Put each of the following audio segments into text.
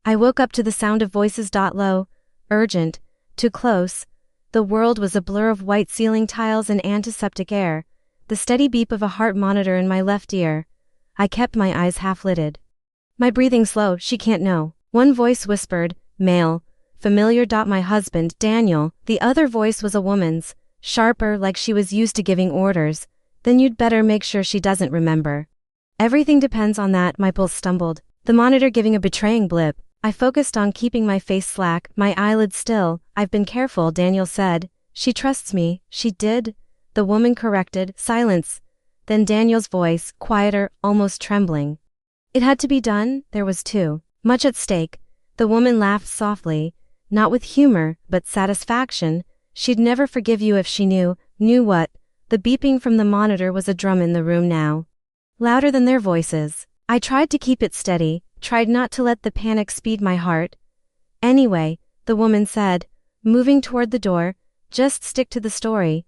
I woke up to the sound of voices. Low, urgent, too close. The world was a blur of white ceiling tiles and antiseptic air, the steady beep of a heart monitor in my left ear. I kept my eyes half-lidded. My breathing slow, she can't know. One voice whispered, male, familiar. My husband, Daniel. The other voice was a woman's, sharper, like she was used to giving orders. Then you'd better make sure she doesn't remember. Everything depends on that. My pulse stumbled, the monitor giving a betraying blip. I focused on keeping my face slack, my eyelids still. I've been careful, Daniel said. She trusts me. She did? The woman corrected. Silence. Then Daniel's voice, quieter, almost trembling. It had to be done. There was too much at stake. The woman laughed softly, not with humor, but satisfaction. She'd never forgive you if she knew. Knew what? The beeping from the monitor was a drum in the room now, louder than their voices. I tried to keep it steady, tried not to let the panic speed my heart. Anyway, the woman said, moving toward the door, just stick to the story.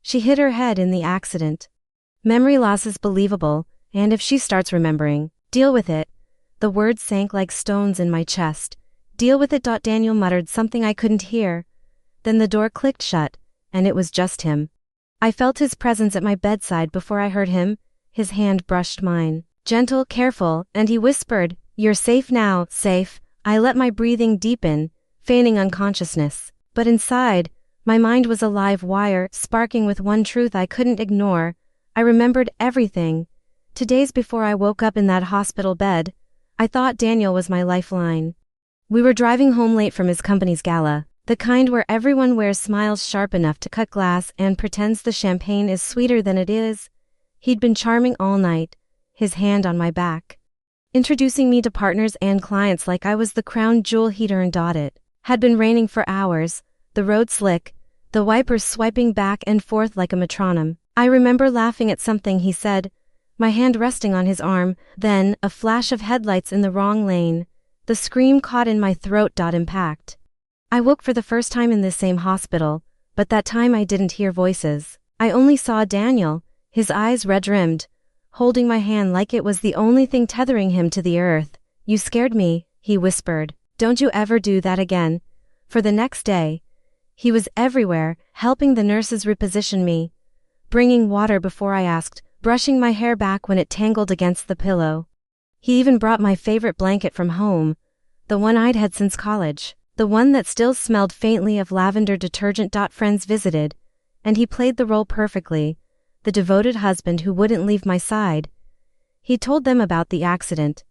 She hit her head in the accident. Memory loss is believable, and if she starts remembering, deal with it. The words sank like stones in my chest. Deal with it. Daniel muttered something I couldn't hear. Then the door clicked shut, and it was just him. I felt his presence at my bedside before I heard him. His hand brushed mine, gentle, careful, and he whispered, "You're safe now." Safe. I let my breathing deepen, feigning unconsciousness. But inside, my mind was a live wire, sparking with one truth I couldn't ignore. I remembered everything. 2 days before I woke up in that hospital bed, I thought Daniel was my lifeline. We were driving home late from his company's gala, the kind where everyone wears smiles sharp enough to cut glass and pretends the champagne is sweeter than it is. He'd been charming all night, his hand on my back, introducing me to partners and clients like I was the crown jewel he'd earned. It had been raining for hours, the road slick, the wipers swiping back and forth like a metronome. I remember laughing at something he said, my hand resting on his arm. Then, a flash of headlights in the wrong lane. The scream caught in my throat. Impact. I woke for the first time in this same hospital, but that time I didn't hear voices. I only saw Daniel, his eyes red-rimmed, holding my hand like it was the only thing tethering him to the earth. "You scared me," he whispered. "Don't you ever do that again." For the next day, he was everywhere, helping the nurses reposition me, bringing water before I asked, brushing my hair back when it tangled against the pillow. He even brought my favorite blanket from home, the one I'd had since college, the one that still smelled faintly of lavender detergent. Friends visited, and he played the role perfectly, the devoted husband who wouldn't leave my side. He told them about the accident,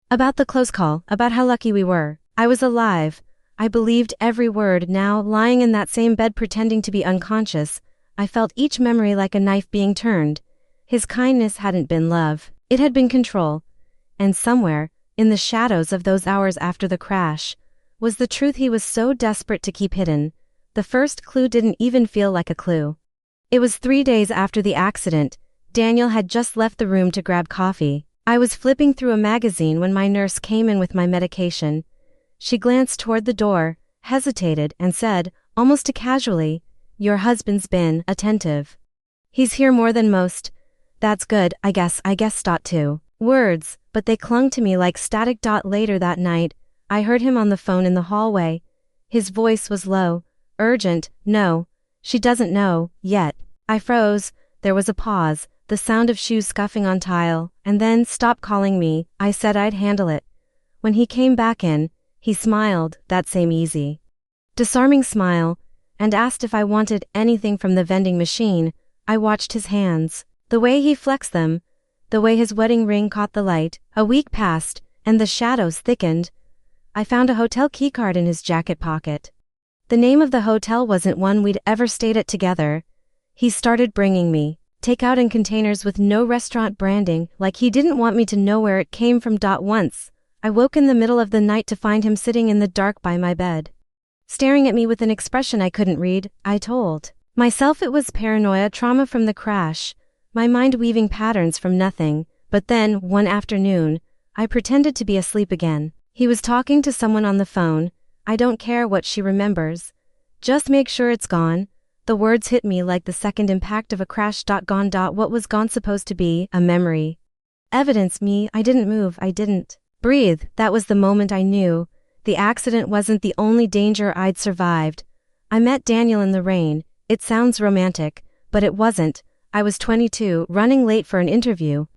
about the close call, about how lucky we were. I was alive. I believed every word. Now, lying in that same bed pretending to be unconscious, I felt each memory like a knife being turned. His kindness hadn't been love, it had been control. And somewhere, in the shadows of those hours after the crash, was the truth he was so desperate to keep hidden. The first clue didn't even feel like a clue. It was 3 days after the accident. Daniel had just left the room to grab coffee. I was flipping through a magazine when my nurse came in with my medication. She glanced toward the door, hesitated, and said, almost casually, "Your husband's been attentive. He's here more than most." "That's good, I guess. 2 words, but they clung to me like static. Later that night, I heard him on the phone in the hallway. His voice was low, urgent. "No, she doesn't know, yet." I froze. There was a pause, the sound of shoes scuffing on tile, and then, "Stop calling me," I said I'd handle it. When he came back in, he smiled, that same easy, disarming smile, and asked if I wanted anything from the vending machine. I watched his hands, the way he flexed them, the way his wedding ring caught the light. A week passed, and the shadows thickened. I found a hotel keycard in his jacket pocket. The name of the hotel wasn't one we'd ever stayed at together. He started bringing me takeout in containers with no restaurant branding, like he didn't want me to know where it came from. Once, I woke in the middle of the night to find him sitting in the dark by my bed, staring at me with an expression I couldn't read. I told myself it was paranoia, trauma from the crash, my mind weaving patterns from nothing. But then, one afternoon, I pretended to be asleep again. He was talking to someone on the phone. "I don't care what she remembers. Just make sure it's gone." The words hit me like the second impact of a crash. Gone. What was gone supposed to be? A memory. Evidence. Me. I didn't move. I didn't breathe. That was the moment I knew. The accident wasn't the only danger I'd survived. I met Daniel in the rain. It sounds romantic, but it wasn't. I was 22, running late for an interview.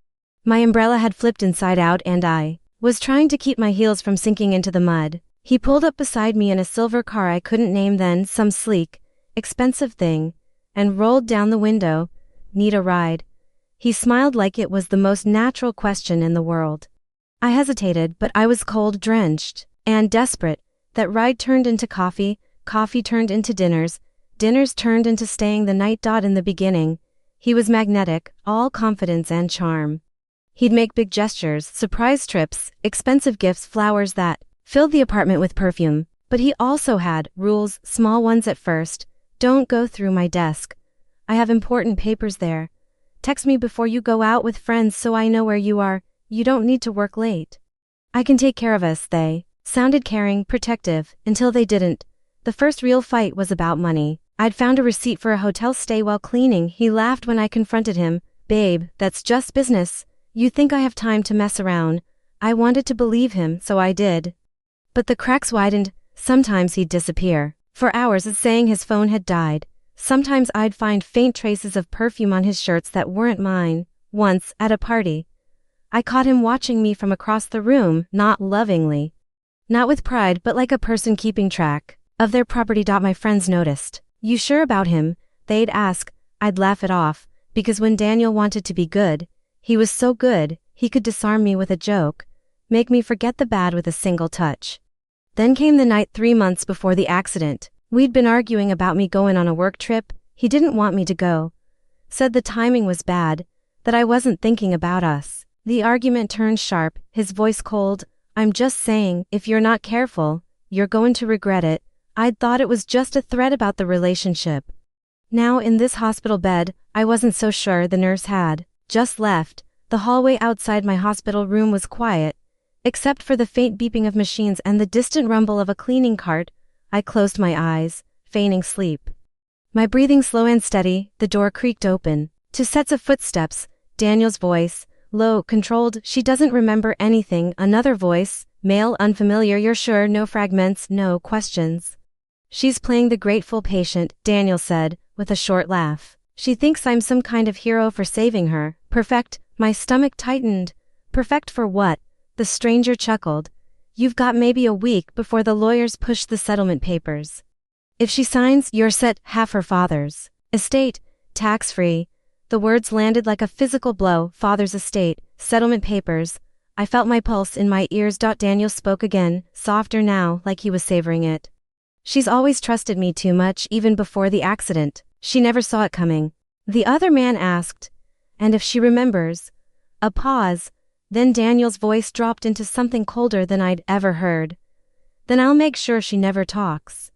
My umbrella had flipped inside out and I was trying to keep my heels from sinking into the mud. He pulled up beside me in a silver car I couldn't name then, some sleek, expensive thing, and rolled down the window. Need a ride? He smiled like it was the most natural question in the world. I hesitated, but I was cold, drenched, and desperate. That ride turned into coffee, coffee turned into dinners, dinners turned into staying the night. In the beginning, he was magnetic, all confidence and charm. He'd make big gestures, surprise trips, expensive gifts, flowers that filled the apartment with perfume. But he also had rules, small ones at first. Don't go through my desk. I have important papers there. Text me before you go out with friends so I know where you are. You don't need to work late. I can take care of us. They sounded caring, protective, until they didn't. The first real fight was about money. I'd found a receipt for a hotel stay while cleaning. He laughed when I confronted him. Babe, that's just business. You think I have time to mess around? I wanted to believe him, so I did. But the cracks widened. Sometimes he'd disappear for hours, saying his phone had died. Sometimes I'd find faint traces of perfume on his shirts that weren't mine. Once, at a party, I caught him watching me from across the room, not lovingly. Not with pride, but like a person keeping track of their property. My friends noticed. You sure about him? They'd ask. I'd laugh it off, because when Daniel wanted to be good, he was so good, he could disarm me with a joke, make me forget the bad with a single touch. Then came the night 3 months before the accident. We'd been arguing about me going on a work trip. He didn't want me to go. Said the timing was bad, that I wasn't thinking about us. The argument turned sharp, his voice cold. I'm just saying, if you're not careful, you're going to regret it. I'd thought it was just a threat about the relationship. Now in this hospital bed, I wasn't so sure. The nurse had just left. The hallway outside my hospital room was quiet, except for the faint beeping of machines and the distant rumble of a cleaning cart. I closed my eyes, feigning sleep. My breathing slow and steady. The door creaked open. 2 sets of footsteps. Daniel's voice, low, controlled. She doesn't remember anything. Another voice, male, unfamiliar. You're sure? No fragments, no questions. She's playing the grateful patient, Daniel said, with a short laugh. She thinks I'm some kind of hero for saving her. Perfect. My stomach tightened. Perfect for what? The stranger chuckled. You've got maybe a week before the lawyers push the settlement papers. If she signs, you're set. Half her father's estate, tax-free. The words landed like a physical blow. Father's estate, settlement papers. I felt my pulse in my ears. Daniel spoke again, softer now, like he was savoring it. She's always trusted me too much, even before the accident. She never saw it coming. The other man asked, and if she remembers. A pause. Then Daniel's voice dropped into something colder than I'd ever heard. Then I'll make sure she never talks.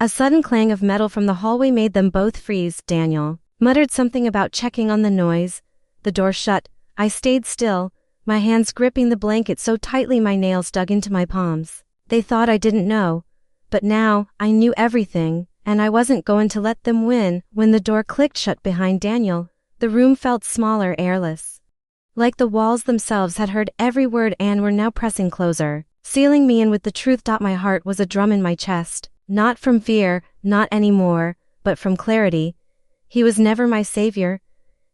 A sudden clang of metal from the hallway made them both freeze. Daniel muttered something about checking on the noise. The door shut. I stayed still, my hands gripping the blanket so tightly my nails dug into my palms. They thought I didn't know. But now, I knew everything, and I wasn't going to let them win. When the door clicked shut behind Daniel, the room felt smaller, airless. Like the walls themselves had heard every word and were now pressing closer, sealing me in with the truth. My heart was a drum in my chest, not from fear, not anymore, but from clarity. He was never my savior.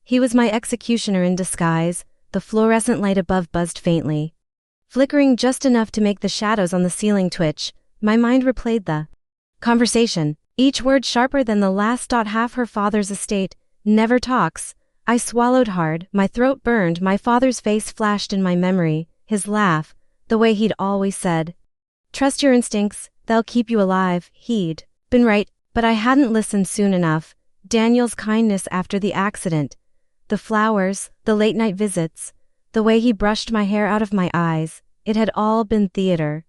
He was my executioner in disguise. The fluorescent light above buzzed faintly, flickering just enough to make the shadows on the ceiling twitch. My mind replayed the conversation, each word sharper than the last. Half her father's estate, never talks. I swallowed hard, my throat burned. My father's face flashed in my memory, his laugh, the way he'd always said, "Trust your instincts, they'll keep you alive." He'd been right, but I hadn't listened soon enough. Daniel's kindness after the accident, the flowers, the late-night visits, the way he brushed my hair out of my eyes, it had all been theater.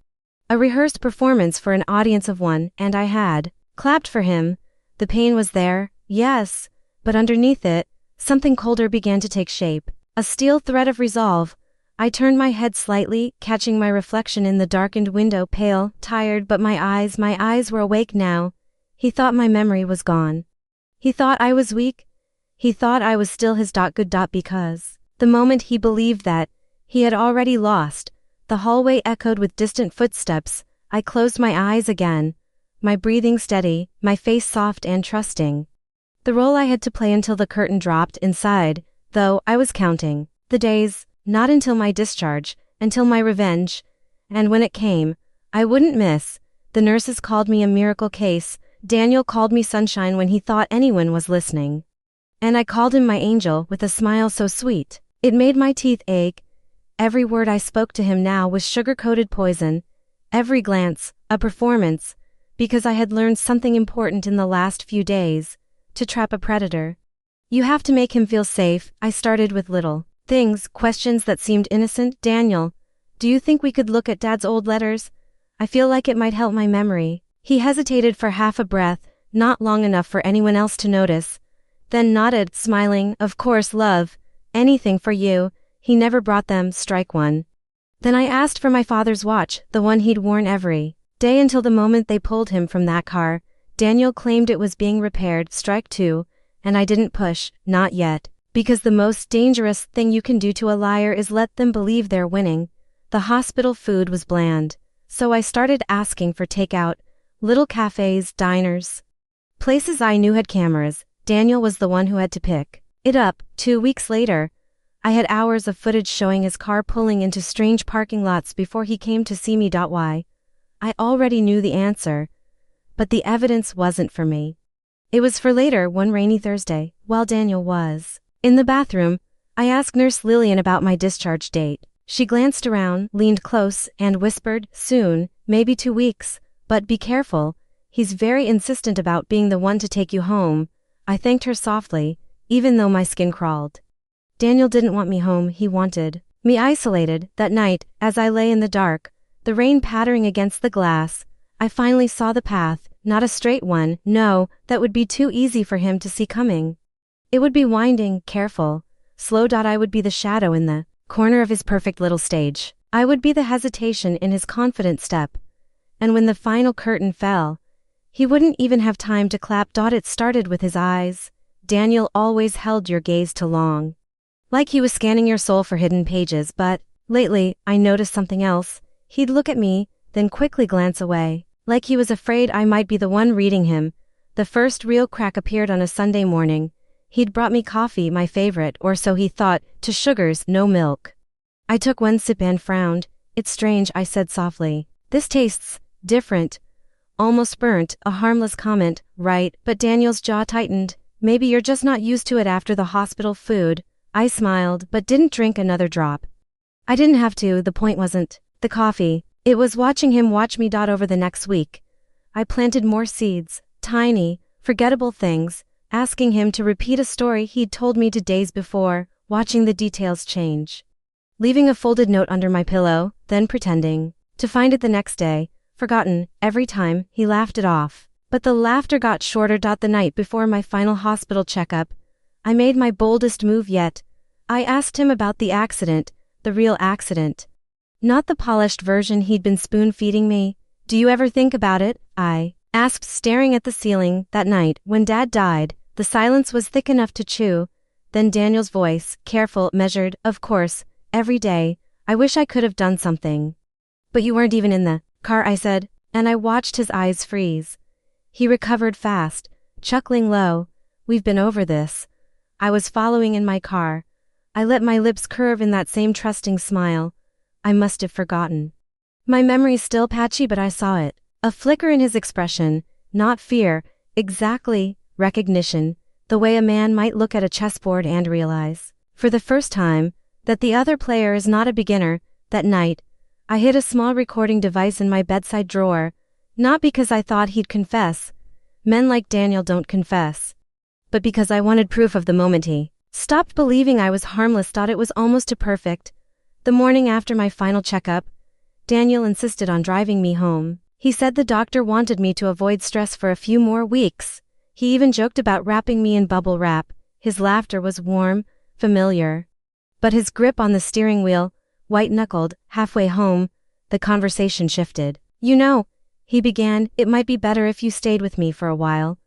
A rehearsed performance for an audience of one, and I had clapped for him. The pain was there, yes, but underneath it, something colder began to take shape, a steel thread of resolve. I turned my head slightly, catching my reflection in the darkened window, pale, tired, but my eyes were awake now. He thought my memory was gone. He thought I was weak. He thought I was still his. Good. Because the moment he believed that, he had already lost. The hallway echoed with distant footsteps. I closed my eyes again, my breathing steady, my face soft and trusting. The role I had to play until the curtain dropped inside, though, I was counting the days, not until my discharge, until my revenge, and when it came, I wouldn't miss. The nurses called me a miracle case, Daniel called me sunshine when he thought anyone was listening. And I called him my angel with a smile so sweet, it made my teeth ache. Every word I spoke to him now was sugar-coated poison, every glance, a performance, because I had learned something important in the last few days, to trap a predator. You have to make him feel safe. I started with little things, questions that seemed innocent. Daniel, do you think we could look at Dad's old letters? I feel like it might help my memory. He hesitated for half a breath, not long enough for anyone else to notice, then nodded, smiling, of course, love, anything for you. He never brought them, strike one. Then I asked for my father's watch, the one he'd worn every day until the moment they pulled him from that car. Daniel claimed it was being repaired, strike two, and I didn't push, not yet, because the most dangerous thing you can do to a liar is let them believe they're winning. The hospital food was bland, so I started asking for takeout, little cafes, diners, places I knew had cameras. Daniel was the one who had to pick it up. 2 weeks later, I had hours of footage showing his car pulling into strange parking lots before he came to see me. Why? I already knew the answer, but the evidence wasn't for me. It was for later. One rainy Thursday, while Daniel was in the bathroom, I asked Nurse Lillian about my discharge date. She glanced around, leaned close, and whispered, soon, maybe 2 weeks, but be careful, he's very insistent about being the one to take you home. I thanked her softly, even though my skin crawled. Daniel didn't want me home, he wanted me isolated. That night, as I lay in the dark, the rain pattering against the glass, I finally saw the path, not a straight one, no, that would be too easy for him to see coming. It would be winding, careful, slow. I would be the shadow in the corner of his perfect little stage. I would be the hesitation in his confident step. And when the final curtain fell, he wouldn't even have time to clap. It started with his eyes. Daniel always held your gaze too long, like he was scanning your soul for hidden pages, but lately, I noticed something else. He'd look at me, then quickly glance away, like he was afraid I might be the one reading him. The first real crack appeared on a Sunday morning. He'd brought me coffee, my favorite, or so he thought, to sugars, no milk. I took one sip and frowned. It's strange, I said softly. This tastes different. Almost burnt, a harmless comment, right? But Daniel's jaw tightened. Maybe you're just not used to it after the hospital food. I smiled, but didn't drink another drop. I didn't have to. The point wasn't the coffee. It was watching him watch me. Over the next week, I planted more seeds, tiny, forgettable things, asking him to repeat a story he'd told me 2 days before, watching the details change. Leaving a folded note under my pillow, then pretending to find it the next day, forgotten. Every time, he laughed it off. But the laughter got shorter. The night before my final hospital checkup, I made my boldest move yet. I asked him about the accident, the real accident. Not the polished version he'd been spoon-feeding me. Do you ever think about it? I asked, staring at the ceiling. That night, when Dad died, the silence was thick enough to chew. Then Daniel's voice, careful, measured, of course, every day. I wish I could have done something. But you weren't even in the car, I said, and I watched his eyes freeze. He recovered fast, chuckling low. We've been over this. I was following in my car. I let my lips curve in that same trusting smile. I must have forgotten. My memory's still patchy, but I saw it. A flicker in his expression, not fear, exactly, recognition, the way a man might look at a chessboard and realize, for the first time, that the other player is not a beginner. That night, I hid a small recording device in my bedside drawer, not because I thought he'd confess. Men like Daniel don't confess. But because I wanted proof of the moment he stopped believing I was harmless. It was almost too perfect. The morning after my final checkup, Daniel insisted on driving me home. He said the doctor wanted me to avoid stress for a few more weeks. He even joked about wrapping me in bubble wrap. His laughter was warm, familiar. But his grip on the steering wheel, white-knuckled. Halfway home, the conversation shifted. You know, he began, it might be better if you stayed with me for a while.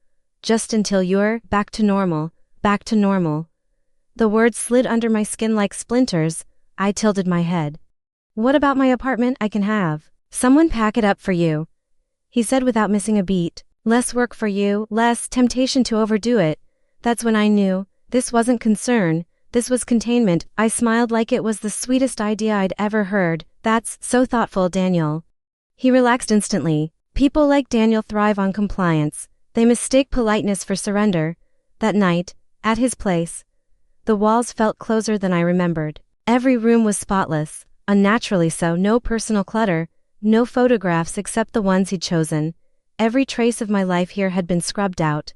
Just until you're back to normal, back to normal. The words slid under my skin like splinters. I tilted my head. What about my apartment? I can have Someone pack it up for you, he said without missing a beat. Less work for you, less temptation to overdo it. That's when I knew, this wasn't concern, this was containment. I smiled like it was the sweetest idea I'd ever heard. That's so thoughtful, Daniel. He relaxed instantly. People like Daniel thrive on compliance. They mistake politeness for surrender. That night, at his place, the walls felt closer than I remembered. Every room was spotless, unnaturally so, no personal clutter, no photographs except the ones he'd chosen. Every trace of my life here had been scrubbed out.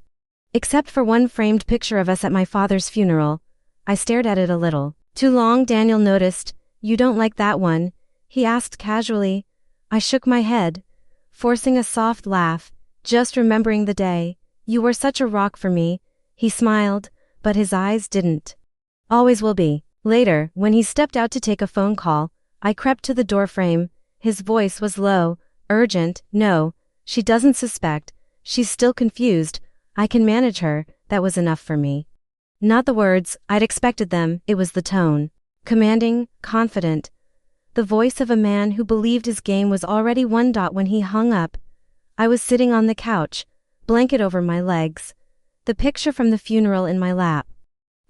Except for one framed picture of us at my father's funeral. I stared at it a little. Too long, Daniel noticed. You don't like that one? He asked casually. I shook my head, forcing a soft laugh, just remembering the day. You were such a rock for me. He smiled, but his eyes didn't. Always will be. Later, when he stepped out to take a phone call, I crept to the doorframe. His voice was low, urgent. No, she doesn't suspect. She's still confused. I can manage her. That was enough for me. Not the words, I'd expected them, it was the tone. Commanding, confident. The voice of a man who believed his game was already won. When he hung up, I was sitting on the couch, blanket over my legs, the picture from the funeral in my lap.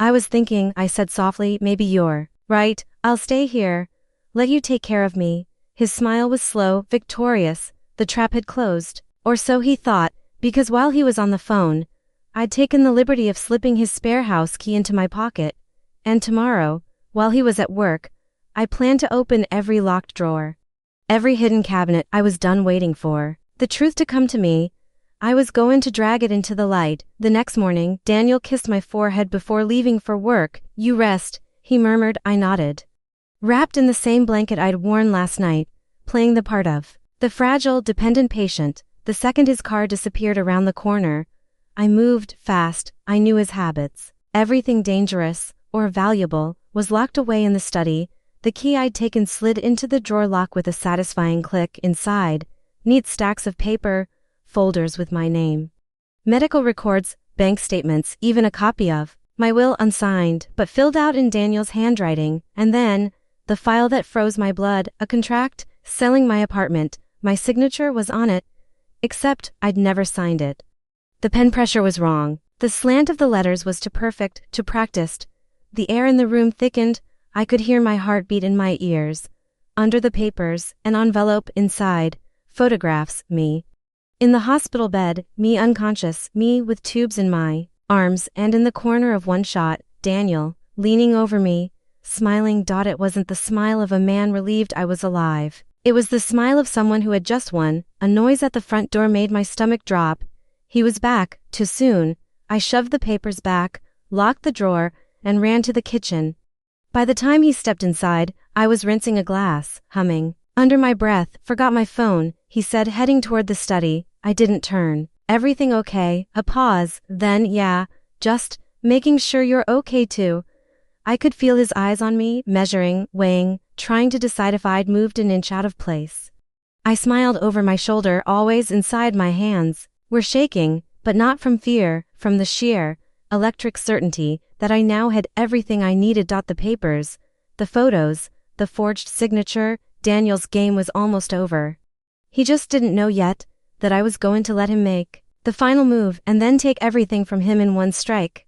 I was thinking, I said softly, maybe you're right, I'll stay here. Let you take care of me. His smile was slow, victorious. The trap had closed. Or so he thought, because while he was on the phone, I'd taken the liberty of slipping his spare house key into my pocket. And tomorrow, while he was at work, I planned to open every locked drawer, every hidden cabinet. I was done waiting for the truth to come to me. I was going to drag it into the light. The next morning, Daniel kissed my forehead before leaving for work. You rest, he murmured. I nodded. Wrapped in the same blanket I'd worn last night, playing the part of the fragile, dependent patient. The second his car disappeared around the corner, I moved fast. I knew his habits. Everything dangerous, or valuable, was locked away in the study. The key I'd taken slid into the drawer lock with a satisfying click. Inside, neat stacks of paper, folders with my name, medical records, bank statements, even a copy of my will, unsigned, but filled out in Daniel's handwriting. And then, the file that froze my blood, a contract, selling my apartment. My signature was on it, except I'd never signed it. The pen pressure was wrong. The slant of the letters was too perfect, too practiced. The air in the room thickened. I could hear my heartbeat in my ears. Under the papers, an envelope inside, photographs, me. In the hospital bed, me unconscious, me with tubes in my arms, and in the corner of one shot, Daniel, leaning over me, smiling. It wasn't the smile of a man relieved I was alive. It was the smile of someone who had just won. A noise at the front door made my stomach drop. He was back, too soon. I shoved the papers back, locked the drawer, and ran to the kitchen. By the time he stepped inside, I was rinsing a glass, humming under my breath. Forgot my phone, he said, heading toward the study. I didn't turn. Everything okay? A pause, then yeah, just making sure you're okay too. I could feel his eyes on me, measuring, weighing, trying to decide if I'd moved an inch out of place. I smiled over my shoulder. Always inside my hands were shaking, but not from fear, from the sheer, electric certainty that I now had everything I needed. The papers, the photos, the forged signature. Daniel's game was almost over. He just didn't know yet that I was going to let him make the final move and then take everything from him in one strike.